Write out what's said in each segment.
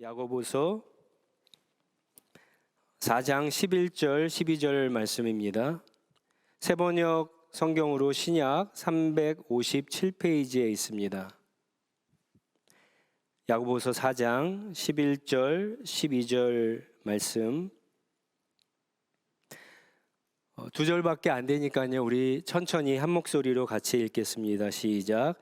야고보서 4장 11절 12절 말씀입니다. 새번역 성경으로 신약 357페이지에 있습니다. 야고보서 4장 11절 12절 말씀, 두 절밖에 안 되니까요, 우리 천천히 한 목소리로 같이 읽겠습니다. 시작.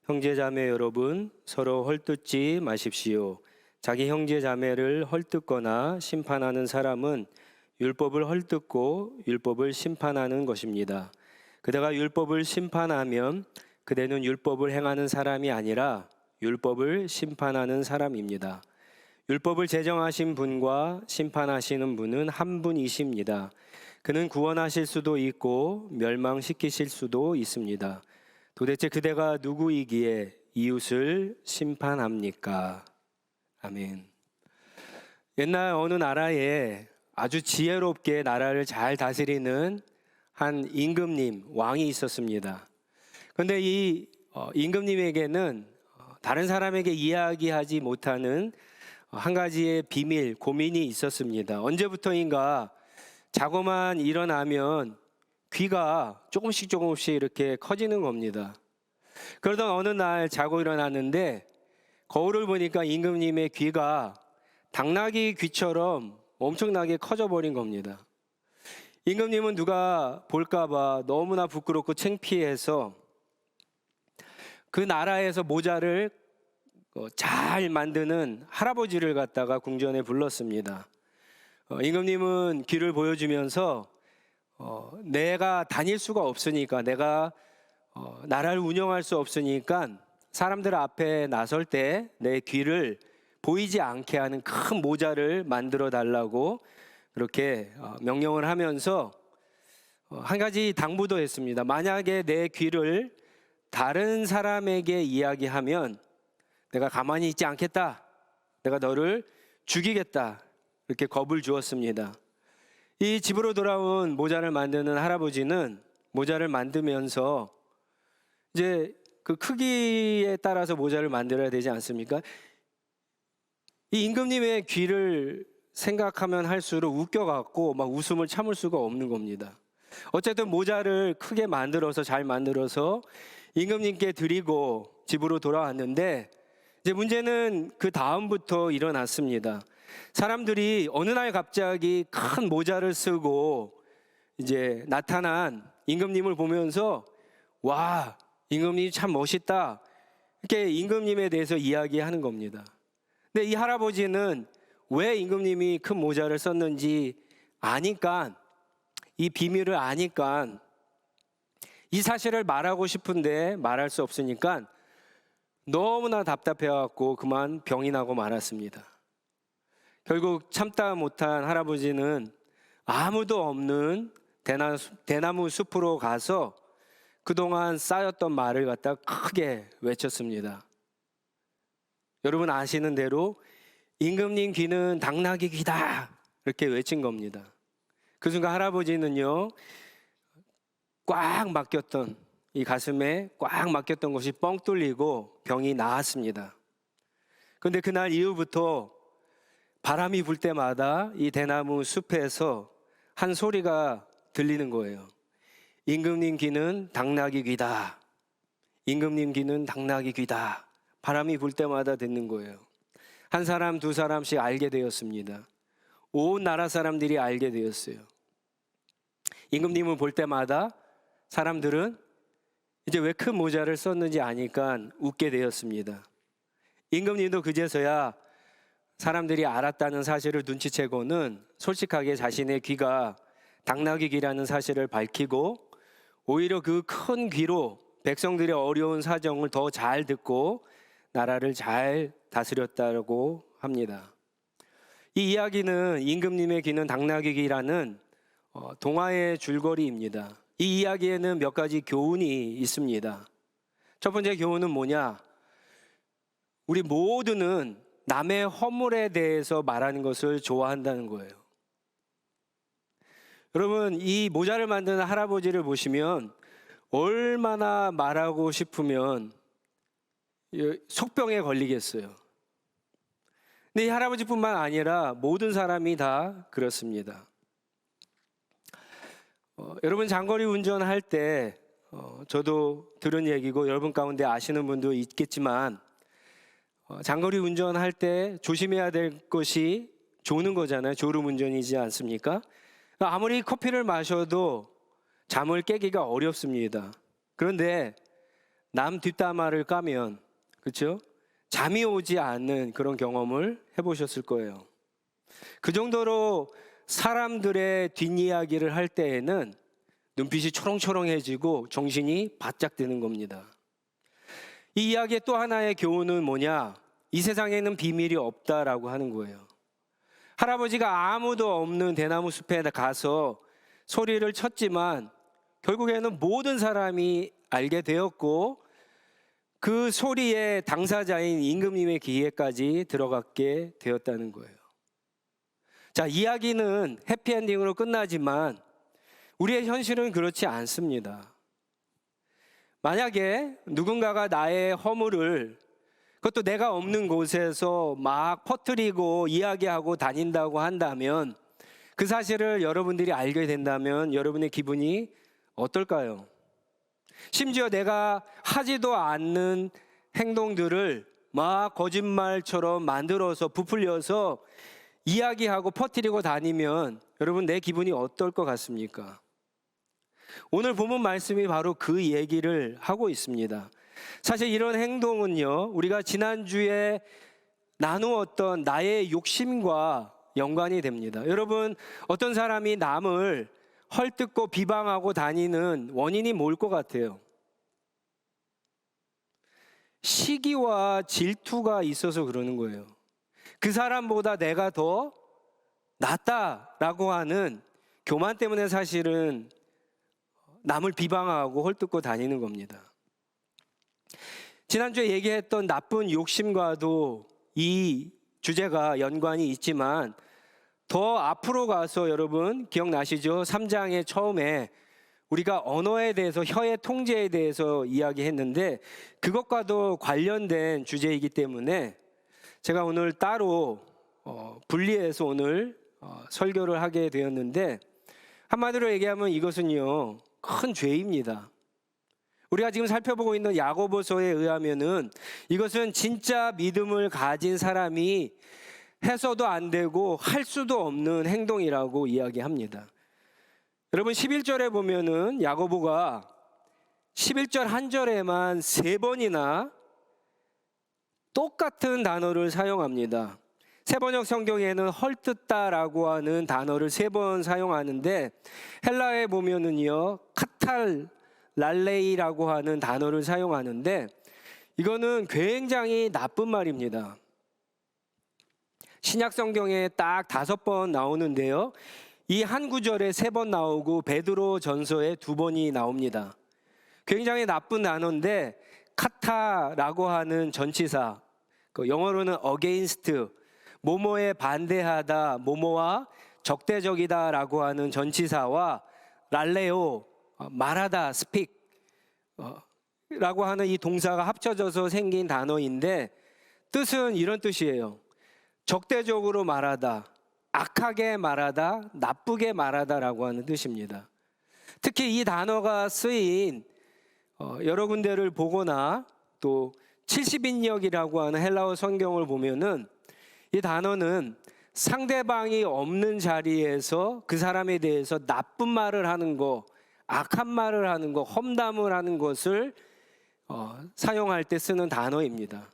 형제자매 여러분, 서로 헐뜯지 마십시오. 자기 형제 자매를 헐뜯거나 심판하는 사람은 율법을 헐뜯고 율법을 심판하는 것입니다. 그대가 율법을 심판하면 그대는 율법을 행하는 사람이 아니라 율법을 심판하는 사람입니다. 율법을 제정하신 분과 심판하시는 분은 한 분이십니다. 그는 구원하실 수도 있고 멸망시키실 수도 있습니다. 도대체 그대가 누구이기에 이웃을 심판합니까? 아멘. 옛날 어느 나라에 아주 지혜롭게 나라를 잘 다스리는 한 임금님, 왕이 있었습니다. 그런데 이 임금님에게는 다른 사람에게 이야기하지 못하는 한 가지의 비밀, 고민이 있었습니다. 언제부터인가 자고만 일어나면 귀가 조금씩 이렇게 커지는 겁니다. 그러던 어느 날 자고 일어났는데 거울을 보니까 임금님의 귀가 당나귀 귀처럼 엄청나게 커져버린 겁니다. 임금님은 누가 볼까봐 너무나 부끄럽고 창피해서 그 나라에서 모자를 잘 만드는 할아버지를 갖다가 궁전에 불렀습니다. 임금님은 귀를 보여주면서 내가 다닐 수가 없으니까, 내가 나라를 운영할 수 없으니까 사람들 앞에 나설 때 내 귀를 보이지 않게 하는 큰 모자를 만들어 달라고 그렇게 명령을 하면서 한 가지 당부도 했습니다. 만약에 내 귀를 다른 사람에게 이야기하면 내가 가만히 있지 않겠다, 내가 너를 죽이겠다, 이렇게 겁을 주었습니다. 이 집으로 돌아온 모자를 만드는 할아버지는 모자를 만들면서 이제 그 크기에 따라서 모자를 만들어야 되지 않습니까? 이 임금님의 귀를 생각하면 할수록 웃겨갖고 막 웃음을 참을 수가 없는 겁니다. 어쨌든 모자를 크게 만들어서, 잘 만들어서 임금님께 드리고 집으로 돌아왔는데, 이제 문제는 그 다음부터 일어났습니다. 사람들이 어느 날 갑자기 큰 모자를 쓰고 이제 나타난 임금님을 보면서 와, 임금님이 참 멋있다, 이렇게 임금님에 대해서 이야기하는 겁니다. 근데 이 할아버지는 왜 임금님이 큰 모자를 썼는지 아니까, 이 비밀을 아니까 이 사실을 말하고 싶은데 말할 수 없으니까 너무나 답답해갖고 그만 병이 나고 말았습니다. 결국 참다 못한 할아버지는 아무도 없는 대나무 숲으로 가서 그동안 쌓였던 말을 갖다 크게 외쳤습니다. 여러분 아시는 대로 임금님 귀는 당나귀 귀다, 이렇게 외친 겁니다. 그 순간 할아버지는요, 꽉 막혔던, 이 가슴에 꽉 막혔던 것이 뻥 뚫리고 병이 나았습니다. 그런데 그날 이후부터 바람이 불 때마다 이 대나무 숲에서 한 소리가 들리는 거예요. 임금님 귀는 당나귀 귀다, 임금님 귀는 당나귀 귀다. 바람이 불 때마다 듣는 거예요. 한 사람 두 사람씩 알게 되었습니다. 온 나라 사람들이 알게 되었어요. 임금님을 볼 때마다 사람들은 이제 왜 큰 모자를 썼는지 아니까 웃게 되었습니다. 임금님도 그제서야 사람들이 알았다는 사실을 눈치채고는 솔직하게 자신의 귀가 당나귀 귀라는 사실을 밝히고 오히려 그 큰 귀로 백성들의 어려운 사정을 더 잘 듣고 나라를 잘 다스렸다고 합니다. 이 이야기는 임금님의 귀는 당나귀 귀라는 동화의 줄거리입니다. 이 이야기에는 몇 가지 교훈이 있습니다. 첫 번째 교훈은 뭐냐? 우리 모두는 남의 허물에 대해서 말하는 것을 좋아한다는 거예요. 여러분, 이 모자를 만드는 할아버지를 보시면 얼마나 말하고 싶으면 속병에 걸리겠어요. 근데 이 할아버지뿐만 아니라 모든 사람이 다 그렇습니다. 여러분 장거리 운전할 때 저도 들은 얘기고 여러분 가운데 아시는 분도 있겠지만 장거리 운전할 때 조심해야 될 것이 조는 거잖아요. 졸음 운전이지 않습니까? 아무리 커피를 마셔도 잠을 깨기가 어렵습니다. 그런데 남 뒷담화를 까면, 그렇죠? 잠이 오지 않는 그런 경험을 해보셨을 거예요. 그 정도로 사람들의 뒷이야기를 할 때에는 눈빛이 초롱초롱해지고 정신이 바짝 드는 겁니다. 이 이야기의 또 하나의 교훈은 뭐냐? 이 세상에는 비밀이 없다라고 하는 거예요. 할아버지가 아무도 없는 대나무 숲에 가서 소리를 쳤지만 결국에는 모든 사람이 알게 되었고 그 소리의 당사자인 임금님의 귀에까지 들어가게 되었다는 거예요. 자, 이야기는 해피엔딩으로 끝나지만 우리의 현실은 그렇지 않습니다. 만약에 누군가가 나의 허물을 그것도 내가 없는 곳에서 막 퍼뜨리고 이야기하고 다닌다고 한다면 그 사실을 여러분들이 알게 된다면 여러분의 기분이 어떨까요? 심지어 내가 하지도 않는 행동들을 막 거짓말처럼 만들어서 부풀려서 이야기하고 퍼뜨리고 다니면 여러분 내 기분이 어떨 것 같습니까? 오늘 본문 말씀이 바로 그 얘기를 하고 있습니다. 사실 이런 행동은요, 우리가 지난주에 나누었던 나의 욕심과 연관이 됩니다. 여러분, 어떤 사람이 남을 헐뜯고 비방하고 다니는 원인이 뭘 것 같아요? 시기와 질투가 있어서 그러는 거예요. 그 사람보다 내가 더 낫다라고 하는 교만 때문에 사실은 남을 비방하고 헐뜯고 다니는 겁니다. 지난주에 얘기했던 나쁜 욕심과도 이 주제가 연관이 있지만 더 앞으로 가서 여러분 기억나시죠? 3장의 처음에 우리가 언어에 대해서 혀의 통제에 대해서 이야기했는데 그것과도 관련된 주제이기 때문에 제가 오늘 따로 분리해서 오늘 설교를 하게 되었는데 한마디로 얘기하면 이것은요 큰 죄입니다. 우리가 지금 살펴보고 있는 야고보서에 의하면은 이것은 진짜 믿음을 가진 사람이 해서도 안 되고 할 수도 없는 행동이라고 이야기합니다. 여러분 11절에 보면은 야고보가 11절 한 절에만 3번이나 똑같은 단어를 사용합니다. 세번역 성경에는 헐뜯다라고 하는 단어를 3번 사용하는데 헬라에 보면은요 카탈 랄레이라고 하는 단어를 사용하는데 이거는 굉장히 나쁜 말입니다. 신약 성경에 딱 5번 나오는데요. 이 한 구절에 3번 나오고 베드로 전서에 2번이 나옵니다. 굉장히 나쁜 단어인데 카타라고 하는 전치사, 영어로는 against, 뭐뭐에 반대하다, 뭐뭐와 적대적이다라고 하는 전치사와 랄레오, 말하다, speak 라고 하는 이 동사가 합쳐져서 생긴 단어인데 뜻은 이런 뜻이에요. 적대적으로 말하다, 악하게 말하다, 나쁘게 말하다라고 하는 뜻입니다. 특히 이 단어가 쓰인 여러 군데를 보거나 또 70인역이라고 하는 헬라어 성경을 보면은 이 단어는 상대방이 없는 자리에서 그 사람에 대해서 나쁜 말을 하는 거, 악한 말을 하는 거, 험담을 하는 것을 사용할 때 쓰는 단어입니다.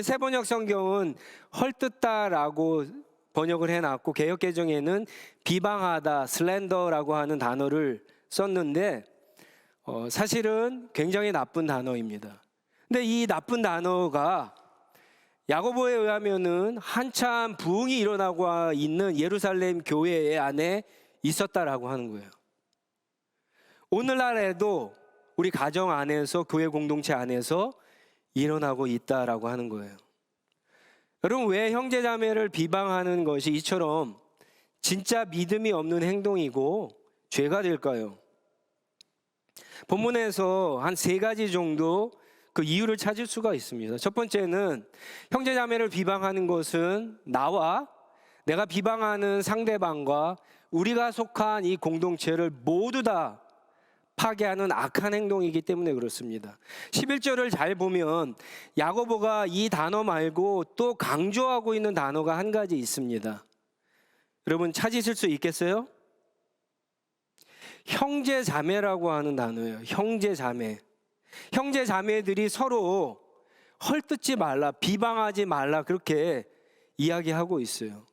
세번역 성경은 헐뜯다라고 번역을 해놨고 개역개정에는 비방하다, 슬렌더라고 하는 단어를 썼는데 사실은 굉장히 나쁜 단어입니다. 근데 이 나쁜 단어가 야고보에 의하면은 한참 부흥이 일어나고 있는 예루살렘 교회 안에 있었다라고 하는 거예요. 오늘날에도 우리 가정 안에서 교회 공동체 안에서 일어나고 있다라고 하는 거예요. 여러분 왜 형제자매를 비방하는 것이 이처럼 진짜 믿음이 없는 행동이고 죄가 될까요? 본문에서 한 3가지 정도 그 이유를 찾을 수가 있습니다. 첫 번째는 형제자매를 비방하는 것은 나와 내가 비방하는 상대방과 우리가 속한 이 공동체를 모두 다 파괴하는 악한 행동이기 때문에 그렇습니다. 11절을 잘 보면 야고보가 이 단어 말고 또 강조하고 있는 단어가 한 가지 있습니다. 여러분 찾으실 수 있겠어요? 형제자매라고 하는 단어예요. 형제자매. 형제자매들이 서로 헐뜯지 말라, 비방하지 말라 그렇게 이야기하고 있어요.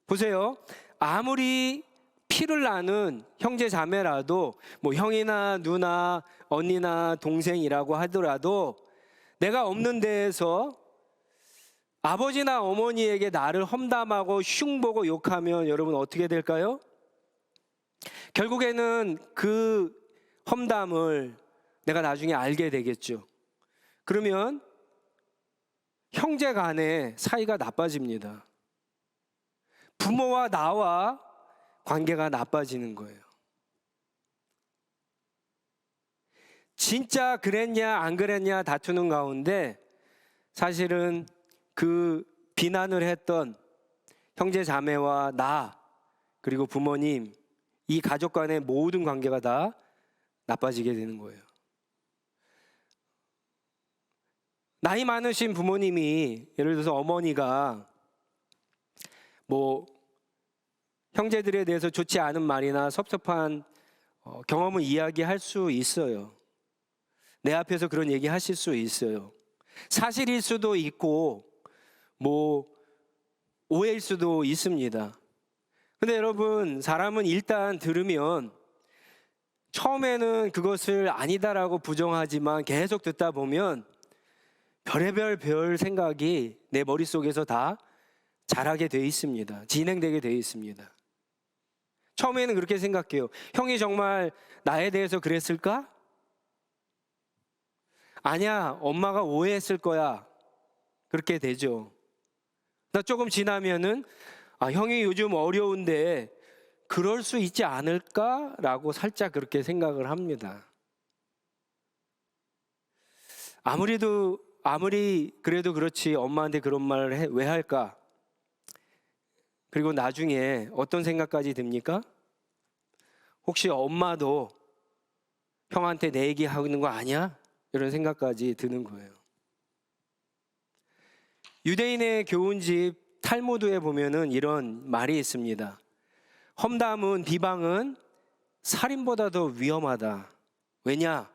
보세요. 아무리 피를 나눈 형제자매라도 뭐 형이나 누나, 언니나 동생이라고 하더라도 내가 없는 데에서 아버지나 어머니에게 나를 험담하고 흉보고 욕하면 여러분 어떻게 될까요? 결국에는 그 험담을 내가 나중에 알게 되겠죠. 그러면 형제 간의 사이가 나빠집니다. 부모와 나와 관계가 나빠지는 거예요. 진짜 그랬냐 안 그랬냐 다투는 가운데 사실은 그 비난을 했던 형제 자매와 나 그리고 부모님 이 가족 간의 모든 관계가 다 나빠지게 되는 거예요. 나이 많으신 부모님이 예를 들어서 어머니가 뭐 형제들에 대해서 좋지 않은 말이나 섭섭한 경험을 이야기할 수 있어요. 내 앞에서 그런 얘기 하실 수 있어요. 사실일 수도 있고 뭐 오해일 수도 있습니다. 근데 여러분 사람은 일단 들으면 처음에는 그것을 아니다라고 부정하지만 계속 듣다 보면 별의별 생각이 내 머릿속에서 다 자라게 돼 있습니다. 진행되게 돼 있습니다. 처음에는 그렇게 생각해요. 형이 정말 나에 대해서 그랬을까? 아니야, 엄마가 오해했을 거야. 그렇게 되죠. 나 조금 지나면은 형이 요즘 어려운데 그럴 수 있지 않을까라고 살짝 그렇게 생각을 합니다. 아무리 그래도 그렇지 엄마한테 그런 말을 왜 할까? 그리고 나중에 어떤 생각까지 듭니까? 혹시 엄마도 형한테 내 얘기 하는 거 아니야? 이런 생각까지 드는 거예요. 유대인의 교훈집 탈무드에 보면은 이런 말이 있습니다. 험담은 비방은 살인보다 더 위험하다. 왜냐?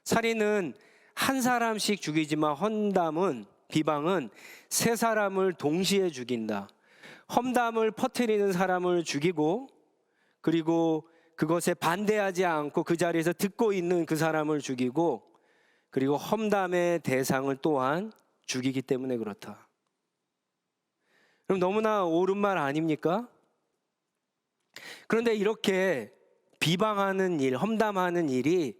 살인은 한 사람씩 죽이지만 험담은 비방은 세 사람을 동시에 죽인다. 험담을 퍼뜨리는 사람을 죽이고 그리고 그것에 반대하지 않고 그 자리에서 듣고 있는 그 사람을 죽이고 그리고 험담의 대상을 또한 죽이기 때문에 그렇다. 그럼 너무나 옳은 말 아닙니까? 그런데 이렇게 비방하는 일, 험담하는 일이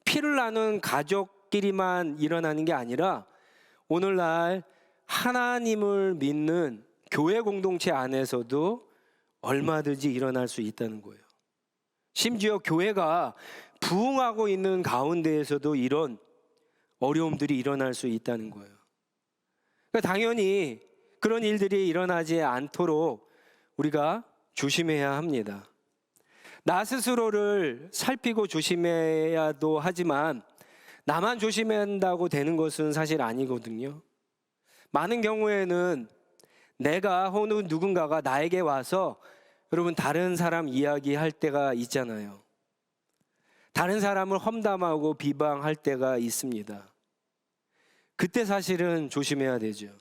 피를 나눈 가족끼리만 일어나는 게 아니라 오늘날 하나님을 믿는 교회 공동체 안에서도 얼마든지 일어날 수 있다는 거예요. 심지어 교회가 부흥하고 있는 가운데에서도 이런 어려움들이 일어날 수 있다는 거예요. 그러니까 당연히 그런 일들이 일어나지 않도록 우리가 조심해야 합니다. 나 스스로를 살피고 조심해야도 하지만 나만 조심한다고 되는 것은 사실 아니거든요. 많은 경우에는 내가 혹은 누군가가 나에게 와서 여러분 다른 사람 이야기할 때가 있잖아요. 다른 사람을 험담하고 비방할 때가 있습니다. 그때 사실은 조심해야 되죠.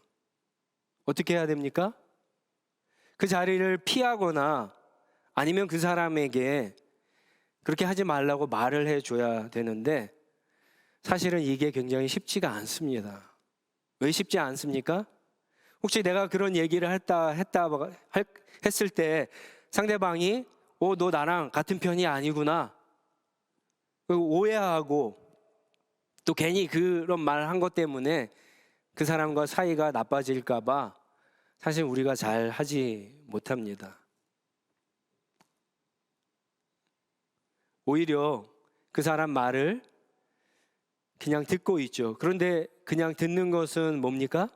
어떻게 해야 됩니까? 그 자리를 피하거나 아니면 그 사람에게 그렇게 하지 말라고 말을 해줘야 되는데 사실은 이게 굉장히 쉽지가 않습니다. 왜 쉽지 않습니까? 혹시 내가 그런 얘기를 했을 때 상대방이 너 나랑 같은 편이 아니구나 오해하고 또 괜히 그런 말 한 것 때문에 그 사람과 사이가 나빠질까 봐 사실 우리가 잘 하지 못합니다. 오히려 그 사람 말을 그냥 듣고 있죠. 그런데 그냥 듣는 것은 뭡니까?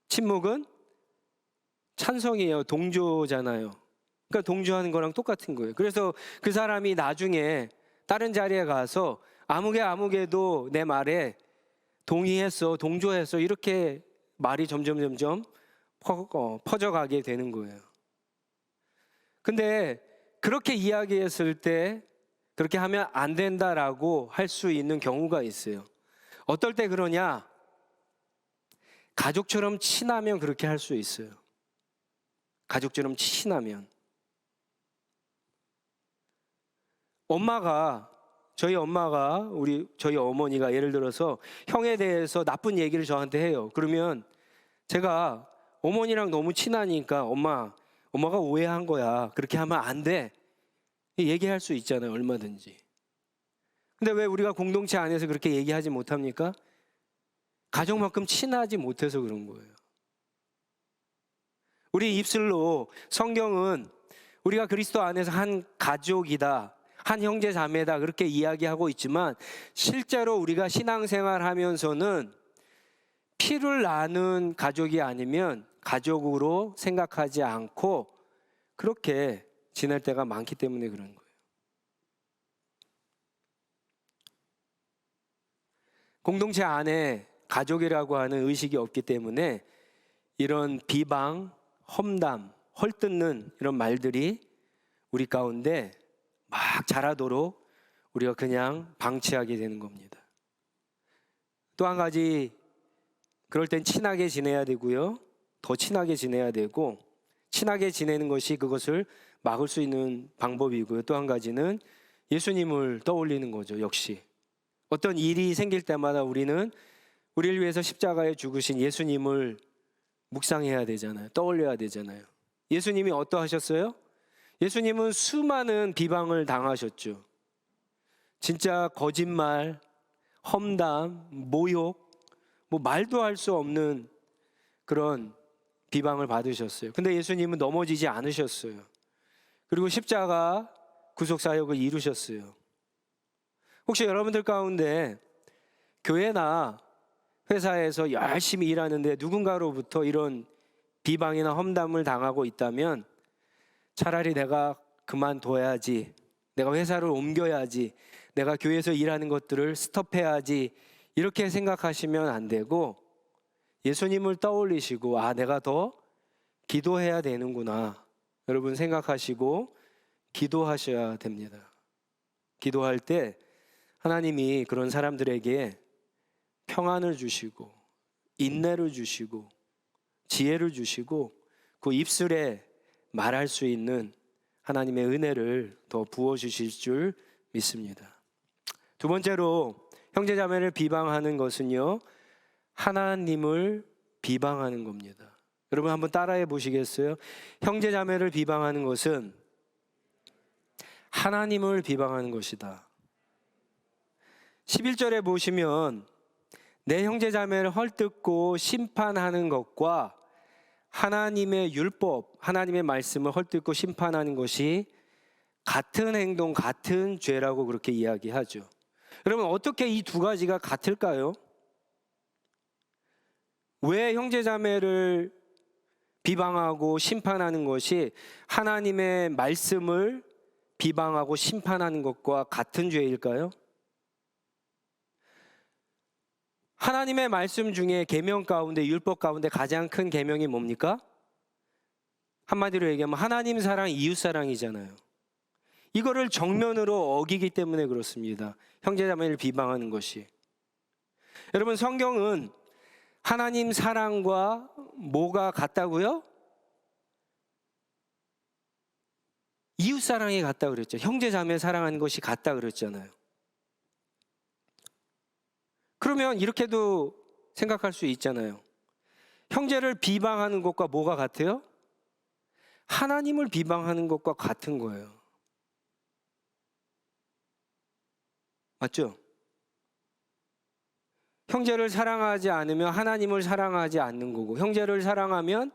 침묵은 찬성이에요. 동조잖아요. 그러니까 동조하는 거랑 똑같은 거예요. 그래서 그 사람이 나중에 다른 자리에 가서 아무개도 내 말에 동의했어, 동조했어, 이렇게 말이 점점 퍼져가게 되는 거예요. 근데 그렇게 이야기했을 때 그렇게 하면 안 된다라고 할 수 있는 경우가 있어요. 어떨 때 그러냐? 가족처럼 친하면 그렇게 할 수 있어요. 가족처럼 친하면. 저희 엄마가 저희 어머니가 예를 들어서 형에 대해서 나쁜 얘기를 저한테 해요. 그러면 제가 어머니랑 너무 친하니까 엄마가 오해한 거야. 그렇게 하면 안 돼. 얘기할 수 있잖아요. 얼마든지. 근데 왜 우리가 공동체 안에서 그렇게 얘기하지 못합니까? 가족만큼 친하지 못해서 그런 거예요. 우리 입술로 성경은 우리가 그리스도 안에서 한 가족이다, 한 형제 자매다, 그렇게 이야기하고 있지만 실제로 우리가 신앙생활 하면서는 피를 나눈 가족이 아니면 가족으로 생각하지 않고 그렇게 지낼 때가 많기 때문에 그런 거예요. 공동체 안에 가족이라고 하는 의식이 없기 때문에 이런 비방, 험담, 헐뜯는 이런 말들이 우리 가운데 막 자라도록 우리가 그냥 방치하게 되는 겁니다. 또 한 가지, 그럴 땐 친하게 지내야 되고요. 더 친하게 지내야 되고, 친하게 지내는 것이 그것을 막을 수 있는 방법이고요. 또 한 가지는 예수님을 떠올리는 거죠. 역시 어떤 일이 생길 때마다 우리는 우리를 위해서 십자가에 죽으신 예수님을 묵상해야 되잖아요. 떠올려야 되잖아요. 예수님이 어떠하셨어요? 예수님은 수많은 비방을 당하셨죠. 진짜 거짓말, 험담, 모욕, 말도 할 수 없는 그런 비방을 받으셨어요. 근데 예수님은 넘어지지 않으셨어요. 그리고 십자가 구속사역을 이루셨어요. 혹시 여러분들 가운데 교회나 회사에서 열심히 일하는데 누군가로부터 이런 비방이나 험담을 당하고 있다면 차라리 내가 그만둬야지, 내가 회사를 옮겨야지, 내가 교회에서 일하는 것들을 스톱해야지, 이렇게 생각하시면 안 되고 예수님을 떠올리시고 내가 더 기도해야 되는구나, 여러분 생각하시고 기도하셔야 됩니다. 기도할 때 하나님이 그런 사람들에게 평안을 주시고 인내를 주시고 지혜를 주시고 그 입술에 말할 수 있는 하나님의 은혜를 더 부어주실 줄 믿습니다. 두 번째로 형제자매를 비방하는 것은요, 하나님을 비방하는 겁니다. 여러분 한번 따라해 보시겠어요? 형제자매를 비방하는 것은 하나님을 비방하는 것이다. 11절에 보시면 내 형제자매를 헐뜯고 심판하는 것과 하나님의 율법, 하나님의 말씀을 헐뜯고 심판하는 것이 같은 행동, 같은 죄라고 그렇게 이야기하죠. 여러분 어떻게 이 두 가지가 같을까요? 왜 형제자매를 비방하고 심판하는 것이 하나님의 말씀을 비방하고 심판하는 것과 같은 죄일까요? 하나님의 말씀 중에 계명 가운데, 율법 가운데 가장 큰 계명이 뭡니까? 한마디로 얘기하면 하나님 사랑, 이웃 사랑이잖아요. 이거를 정면으로 어기기 때문에 그렇습니다. 형제자매를 비방하는 것이. 여러분 성경은 하나님 사랑과 뭐가 같다고요? 이웃 사랑이 같다 그랬죠. 형제자매 사랑하는 것이 같다 그랬잖아요. 그러면 이렇게도 생각할 수 있잖아요. 형제를 비방하는 것과 뭐가 같아요? 하나님을 비방하는 것과 같은 거예요. 맞죠? 형제를 사랑하지 않으면 하나님을 사랑하지 않는 거고, 형제를 사랑하면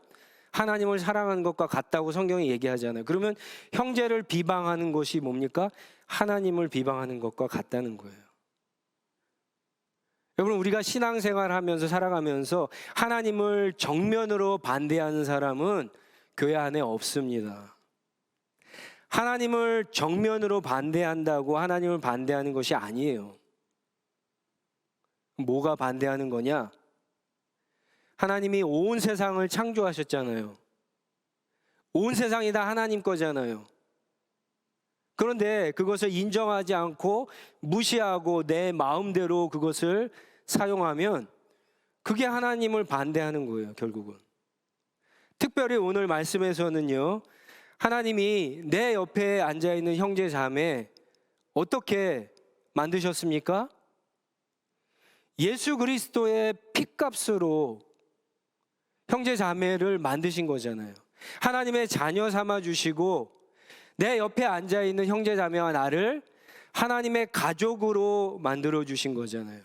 하나님을 사랑하는 것과 같다고 성경이 얘기하잖아요. 그러면 형제를 비방하는 것이 뭡니까? 하나님을 비방하는 것과 같다는 거예요. 여러분, 우리가 신앙생활하면서 살아가면서 하나님을 정면으로 반대하는 사람은 교회 안에 없습니다. 하나님을 정면으로 반대한다고 하나님을 반대하는 것이 아니에요. 뭐가 반대하는 거냐? 하나님이 온 세상을 창조하셨잖아요. 온 세상이 다 하나님 거잖아요. 그런데 그것을 인정하지 않고 무시하고 내 마음대로 그것을 사용하면 그게 하나님을 반대하는 거예요, 결국은. 특별히 오늘 말씀에서는요, 하나님이 내 옆에 앉아있는 형제 자매 어떻게 만드셨습니까? 예수 그리스도의 핏값으로 형제 자매를 만드신 거잖아요. 하나님의 자녀 삼아주시고 내 옆에 앉아있는 형제 자매와 나를 하나님의 가족으로 만들어주신 거잖아요.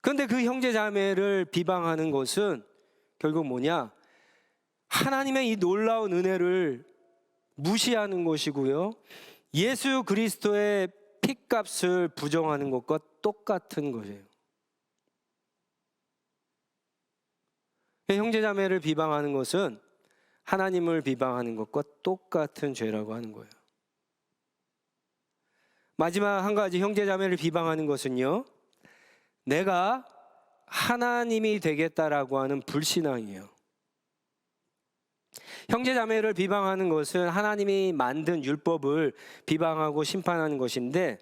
그런데 그 형제 자매를 비방하는 것은 결국 뭐냐? 하나님의 이 놀라운 은혜를 무시하는 것이고요, 예수 그리스도의 핏값을 부정하는 것과 똑같은 것이에요. 형제 자매를 비방하는 것은 하나님을 비방하는 것과 똑같은 죄라고 하는 거예요. 마지막 한 가지, 형제 자매를 비방하는 것은요, 내가 하나님이 되겠다라고 하는 불신앙이에요. 형제 자매를 비방하는 것은 하나님이 만든 율법을 비방하고 심판하는 것인데,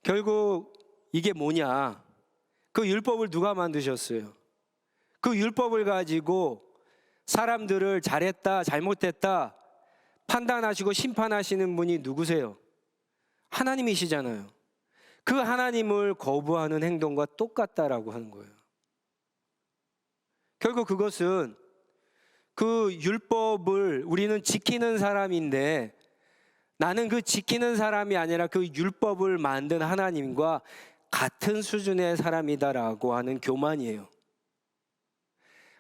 결국 이게 뭐냐? 그 율법을 누가 만드셨어요? 그 율법을 가지고 사람들을 잘했다, 잘못했다 판단하시고 심판하시는 분이 누구세요? 하나님이시잖아요. 그 하나님을 거부하는 행동과 똑같다라고 하는 거예요. 결국 그것은 그 율법을 우리는 지키는 사람인데, 나는 그 지키는 사람이 아니라 그 율법을 만든 하나님과 같은 수준의 사람이다라고 하는 교만이에요.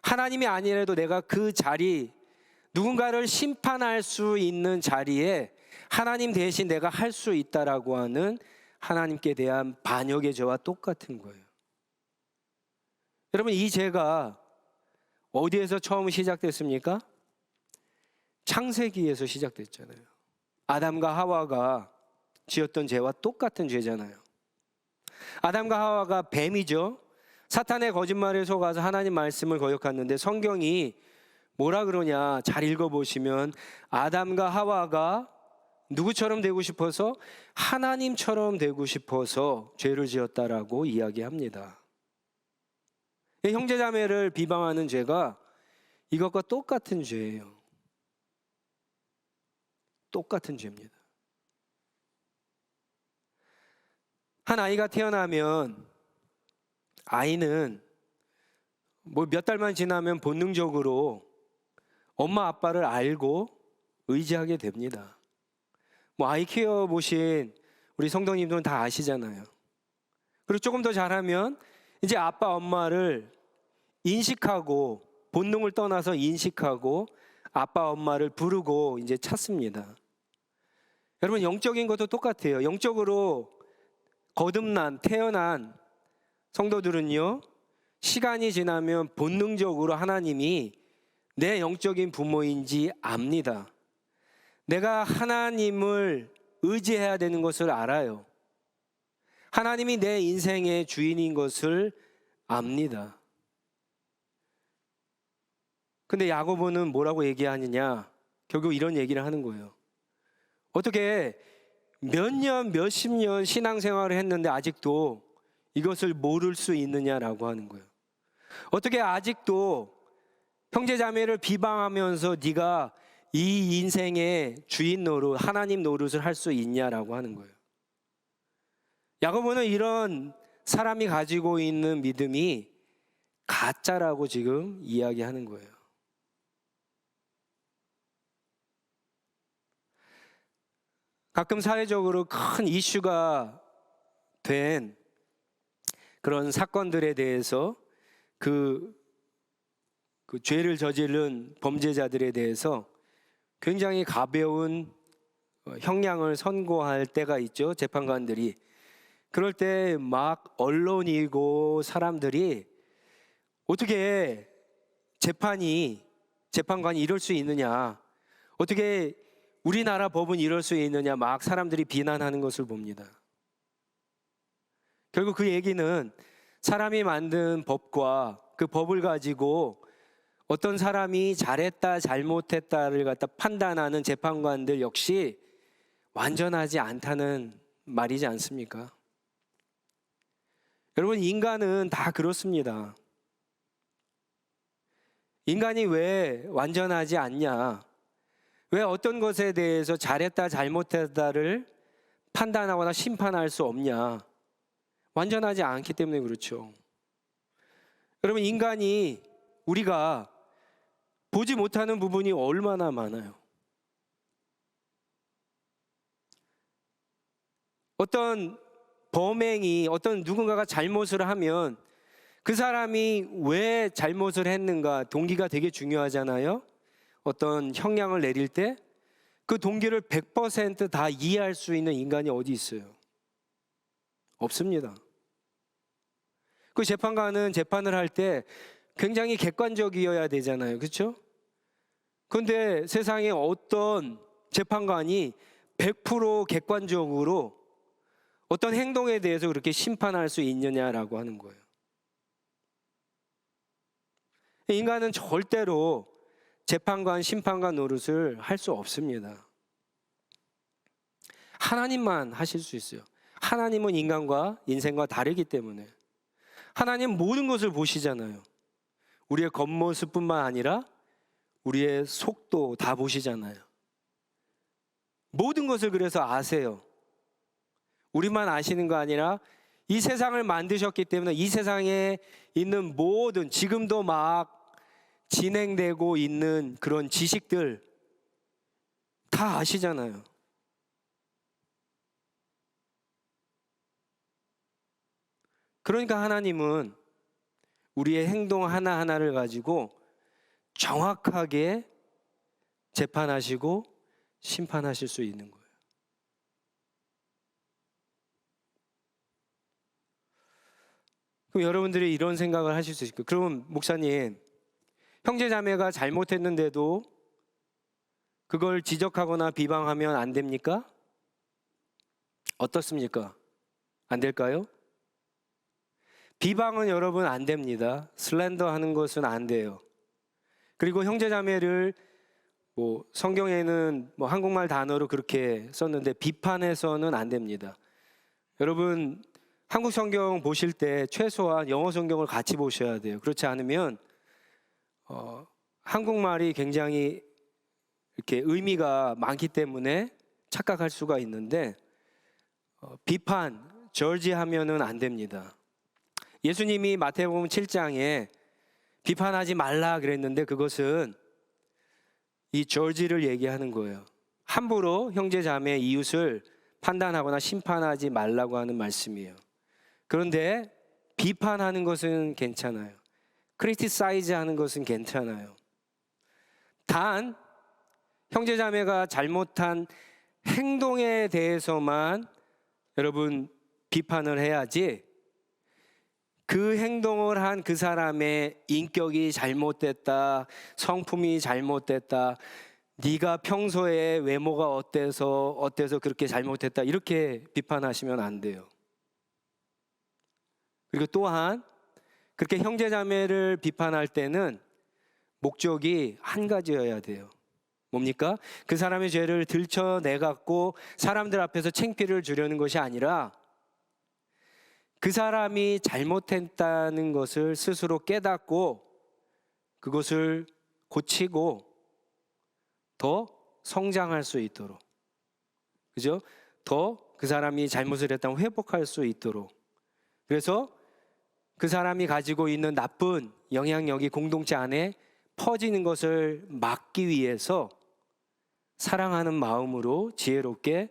하나님이 아니라도 내가 그 자리, 누군가를 심판할 수 있는 자리에 하나님 대신 내가 할 수 있다라고 하는 하나님께 대한 반역의 죄와 똑같은 거예요. 여러분, 이 죄가 어디에서 처음 시작됐습니까? 창세기에서 시작됐잖아요. 아담과 하와가 지었던 죄와 똑같은 죄잖아요. 아담과 하와가 뱀이죠. 사탄의 거짓말에 속아서 하나님 말씀을 거역했는데, 성경이 뭐라 그러냐 잘 읽어보시면 아담과 하와가 누구처럼 되고 싶어서? 하나님처럼 되고 싶어서 죄를 지었다라고 이야기합니다. 형제자매를 비방하는 죄가 이것과 똑같은 죄예요. 똑같은 죄입니다. 한 아이가 태어나면 아이는 뭐 몇 달만 지나면 본능적으로 엄마 아빠를 알고 의지하게 됩니다. 뭐 아이 키워보신 우리 성도님들은 다 아시잖아요. 그리고 조금 더 잘하면 이제 아빠 엄마를 인식하고, 본능을 떠나서 인식하고 아빠 엄마를 부르고 이제 찾습니다. 여러분, 영적인 것도 똑같아요. 영적으로 거듭난, 태어난 성도들은요, 시간이 지나면 본능적으로 하나님이 내 영적인 부모인지 압니다. 내가 하나님을 의지해야 되는 것을 알아요. 하나님이 내 인생의 주인인 것을 압니다. 근데 야고보는 뭐라고 얘기하느냐? 결국 이런 얘기를 하는 거예요. 어떻게 몇 년, 몇십 년 신앙생활을 했는데 아직도 이것을 모를 수 있느냐라고 하는 거예요. 어떻게 아직도 형제자매를 비방하면서 네가 이 인생의 주인 노릇, 하나님 노릇을 할 수 있냐라고 하는 거예요. 야고보는 이런 사람이 가지고 있는 믿음이 가짜라고 지금 이야기하는 거예요. 가끔 사회적으로 큰 이슈가 된 그런 사건들에 대해서 그 죄를 저지른 범죄자들에 대해서 굉장히 가벼운 형량을 선고할 때가 있죠. 재판관들이. 그럴 때 막 언론이고 사람들이 어떻게 재판관이 이럴 수 있느냐, 어떻게 우리나라 법은 이럴 수 있느냐, 막 사람들이 비난하는 것을 봅니다. 결국 그 얘기는 사람이 만든 법과 그 법을 가지고 어떤 사람이 잘했다 잘못했다를 갖다 판단하는 재판관들 역시 완전하지 않다는 말이지 않습니까? 여러분, 인간은 다 그렇습니다. 인간이 왜 완전하지 않냐? 왜 어떤 것에 대해서 잘했다 잘못했다를 판단하거나 심판할 수 없냐? 완전하지 않기 때문에 그렇죠. 여러분, 우리가 보지 못하는 부분이 얼마나 많아요. 어떤 누군가가 잘못을 하면 그 사람이 왜 잘못을 했는가, 동기가 되게 중요하잖아요. 어떤 형량을 내릴 때 그 동기를 100% 다 이해할 수 있는 인간이 어디 있어요? 없습니다. 그 재판관은 재판을 할 때 굉장히 객관적이어야 되잖아요. 그렇죠? 그런데 세상에 어떤 재판관이 100% 객관적으로 어떤 행동에 대해서 그렇게 심판할 수 있느냐라고 하는 거예요. 인간은 절대로 재판관, 심판관 노릇을 할 수 없습니다. 하나님만 하실 수 있어요. 하나님은 인간과 인생과 다르기 때문에. 하나님 모든 것을 보시잖아요. 우리의 겉모습뿐만 아니라 우리의 속도 다 보시잖아요. 모든 것을 그래서 아세요. 우리만 아시는 거 아니라 이 세상을 만드셨기 때문에 이 세상에 있는 모든, 지금도 막 진행되고 있는 그런 지식들 다 아시잖아요. 그러니까 하나님은 우리의 행동 하나하나를 가지고 정확하게 재판하시고 심판하실 수 있는 거예요. 그럼 여러분들이 이런 생각을 하실 수 있을 거예요. 그러면 목사님, 형제자매가 잘못했는데도 그걸 지적하거나 비방하면 안 됩니까? 어떻습니까? 안 될까요? 비방은 여러분 안 됩니다. 슬렌더 하는 것은 안 돼요. 그리고 형제자매를 성경에는 한국말 단어로 그렇게 썼는데 비판해서는 안 됩니다. 여러분, 한국 성경 보실 때 최소한 영어 성경을 같이 보셔야 돼요. 그렇지 않으면 한국말이 굉장히 이렇게 의미가 많기 때문에 착각할 수가 있는데 비판, 저지하면은 안 됩니다. 예수님이 마태복음 7장에 비판하지 말라 그랬는데 그것은 이 저지를 얘기하는 거예요. 함부로 형제 자매 이웃을 판단하거나 심판하지 말라고 하는 말씀이에요. 그런데 비판하는 것은 괜찮아요. 크리티사이즈 하는 것은 괜찮아요. 단 형제 자매가 잘못한 행동에 대해서만 여러분 비판을 해야지, 그 행동을 한 그 사람의 인격이 잘못됐다, 성품이 잘못됐다, 네가 평소에 외모가 어때서 그렇게 잘못했다, 이렇게 비판하시면 안 돼요. 그리고 또한 그렇게 형제자매를 비판할 때는 목적이 한 가지여야 돼요. 뭡니까? 그 사람의 죄를 들춰내갖고 사람들 앞에서 창피를 주려는 것이 아니라 그 사람이 잘못했다는 것을 스스로 깨닫고 그것을 고치고 더 성장할 수 있도록, 그죠? 더 그 사람이 잘못을 했다면 회복할 수 있도록, 그래서 그 사람이 가지고 있는 나쁜 영향력이 공동체 안에 퍼지는 것을 막기 위해서 사랑하는 마음으로 지혜롭게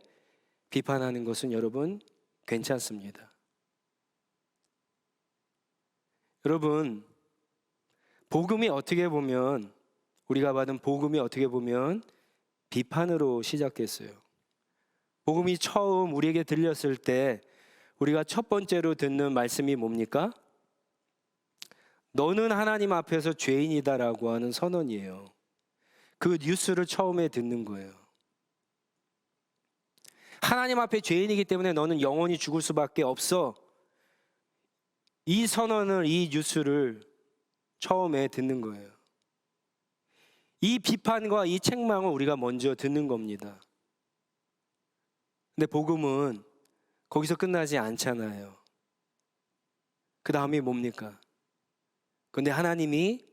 비판하는 것은 여러분 괜찮습니다. 여러분, 복음이 어떻게 보면, 우리가 받은 복음이 어떻게 보면 비판으로 시작했어요. 복음이 처음 우리에게 들렸을 때 우리가 첫 번째로 듣는 말씀이 뭡니까? 너는 하나님 앞에서 죄인이다라고 하는 선언이에요. 그 뉴스를 처음에 듣는 거예요. 하나님 앞에 죄인이기 때문에 너는 영원히 죽을 수밖에 없어. 이 선언을, 이 뉴스를 처음에 듣는 거예요. 이 비판과 이 책망을 우리가 먼저 듣는 겁니다. 근데 복음은 거기서 끝나지 않잖아요. 그 다음이 뭡니까? 근데 하나님이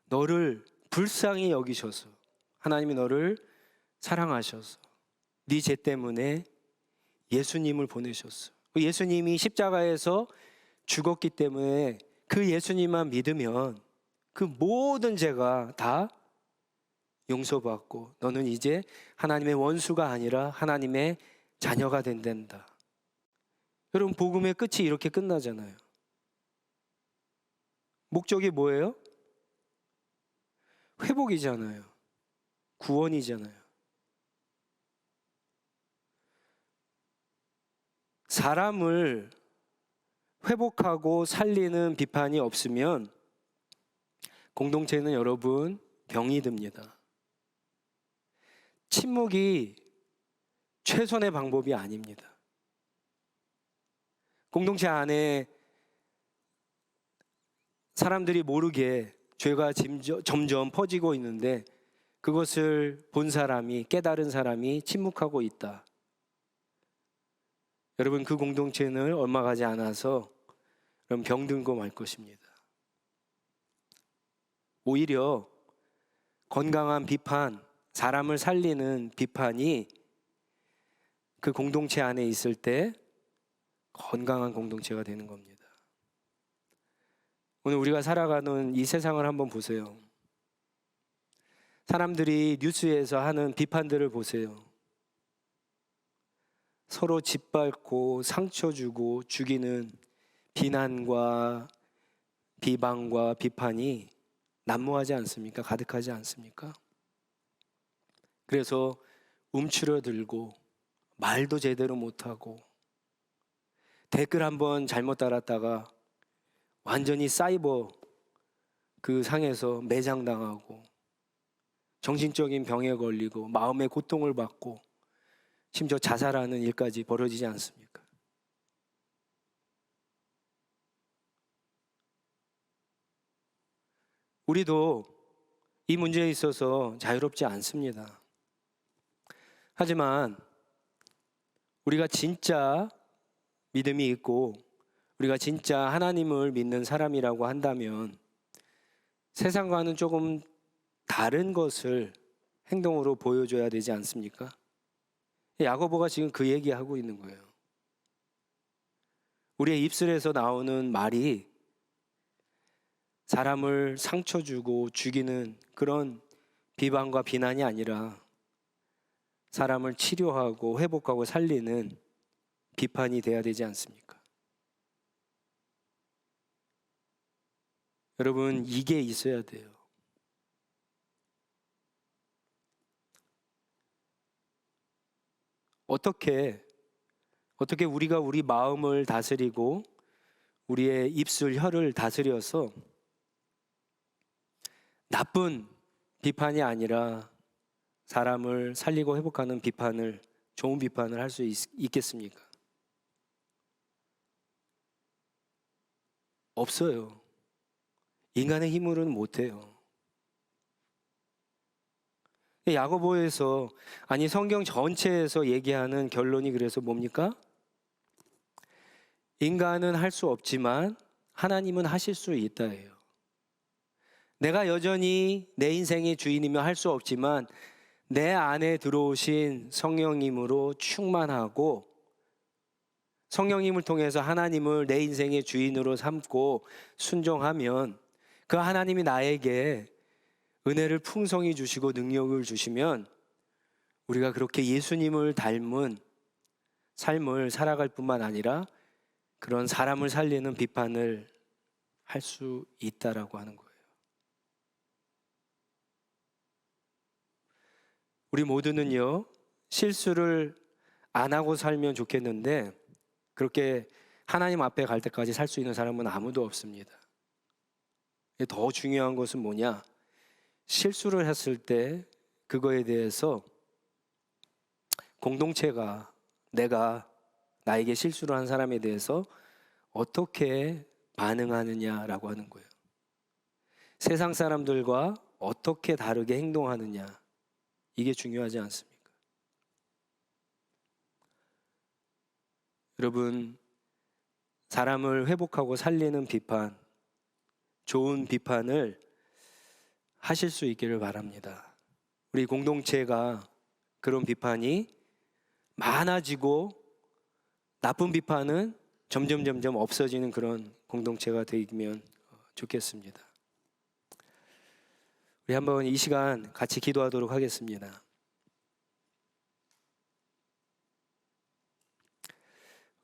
너를 불쌍히 여기셔서, 하나님이 너를 사랑하셔서 네 죄 때문에 예수님을 보내셨어. 예수님이 십자가에서 죽었기 때문에 그 예수님만 믿으면 그 모든 죄가 다 용서받고 너는 이제 하나님의 원수가 아니라 하나님의 자녀가 된단다. 여러분, 복음의 끝이 이렇게 끝나잖아요. 목적이 뭐예요? 회복이잖아요. 구원이잖아요. 사람을 회복하고 살리는 비판이 없으면 공동체는 여러분 병이 듭니다. 침묵이 최선의 방법이 아닙니다. 공동체 안에 사람들이 모르게 죄가 점점 퍼지고 있는데 그것을 본 사람이, 깨달은 사람이 침묵하고 있다. 여러분, 그 공동체는 얼마 가지 않아서 그럼 병들고 말 것입니다. 오히려 건강한 비판, 사람을 살리는 비판이 그 공동체 안에 있을 때 건강한 공동체가 되는 겁니다. 오늘 우리가 살아가는 이 세상을 한번 보세요. 사람들이 뉴스에서 하는 비판들을 보세요. 서로 짓밟고 상처 주고 죽이는 비난과 비방과 비판이 난무하지 않습니까? 가득하지 않습니까? 그래서 움츠러들고 말도 제대로 못하고 댓글 한번 잘못 달았다가 완전히 사이버 그 상에서 매장당하고 정신적인 병에 걸리고 마음의 고통을 받고 심지어 자살하는 일까지 벌어지지 않습니까? 우리도 이 문제에 있어서 자유롭지 않습니다. 하지만 우리가 진짜 믿음이 있고 우리가 진짜 하나님을 믿는 사람이라고 한다면 세상과는 조금 다른 것을 행동으로 보여줘야 되지 않습니까? 야고보가 지금 그 얘기하고 있는 거예요. 우리의 입술에서 나오는 말이 사람을 상처 주고 죽이는 그런 비방과 비난이 아니라 사람을 치료하고 회복하고 살리는 비판이 돼야 되지 않습니까? 여러분, 이게 있어야 돼요. 어떻게 우리가 우리 마음을 다스리고 우리의 입술, 혀를 다스려서 나쁜 비판이 아니라 사람을 살리고 회복하는 비판을, 좋은 비판을 할 수 있겠습니까? 없어요. 인간의 힘으로는 못해요. 야고보에서, 아니 성경 전체에서 얘기하는 결론이 그래서 뭡니까? 인간은 할 수 없지만 하나님은 하실 수 있다예요. 내가 여전히 내 인생의 주인이며 할 수 없지만 내 안에 들어오신 성령님으로 충만하고 성령님을 통해서 하나님을 내 인생의 주인으로 삼고 순종하면 그 하나님이 나에게 은혜를 풍성히 주시고 능력을 주시면 우리가 그렇게 예수님을 닮은 삶을 살아갈 뿐만 아니라 그런 사람을 살리는 비판을 할 수 있다라고 하는 거예요. 우리 모두는요, 실수를 안 하고 살면 좋겠는데 그렇게 하나님 앞에 갈 때까지 살 수 있는 사람은 아무도 없습니다. 더 중요한 것은 뭐냐? 실수를 했을 때 그거에 대해서 공동체가 내가 나에게 실수를 한 사람에 대해서 어떻게 반응하느냐라고 하는 거예요. 세상 사람들과 어떻게 다르게 행동하느냐, 이게 중요하지 않습니까? 여러분, 사람을 회복하고 살리는 비판, 좋은 비판을 하실 수 있기를 바랍니다. 우리 공동체가 그런 비판이 많아지고 나쁜 비판은 점점 없어지는 그런 공동체가 되면 좋겠습니다. 우리 한번 이 시간 같이 기도하도록 하겠습니다.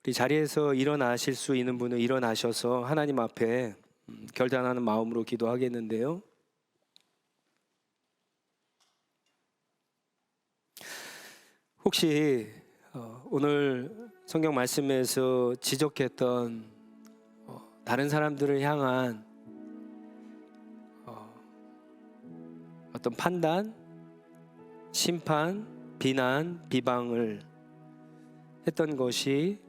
우리 자리에서 일어나실 수 있는 분은 일어나셔서 하나님 앞에 결단하는 마음으로 기도하겠는데요. 혹시 오늘 성경 말씀에서 지적했던 다른 사람들을 향한 어떤 판단, 심판, 비난, 비방을 했던 것이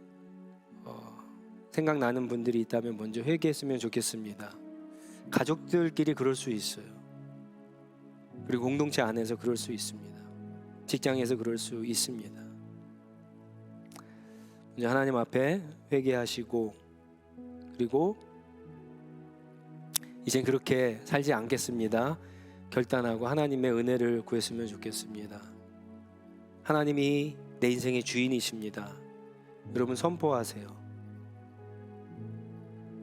생각나는 분들이 있다면 먼저 회개했으면 좋겠습니다. 가족들끼리 그럴 수 있어요. 그리고 공동체 안에서 그럴 수 있습니다. 직장에서 그럴 수 있습니다. 이제 하나님 앞에 회개하시고, 그리고 이젠 그렇게 살지 않겠습니다 결단하고 하나님의 은혜를 구했으면 좋겠습니다. 하나님이 내 인생의 주인이십니다. 여러분 선포하세요.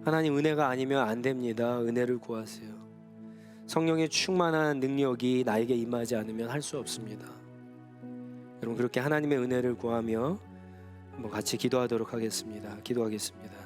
하나님, 은혜가 아니면 안 됩니다. 은혜를 구하세요. 성령의 충만한 능력이 나에게 임하지 않으면 할 수 없습니다. 여러분 그렇게 하나님의 은혜를 구하며 한번 같이 기도하도록 하겠습니다. 기도하겠습니다.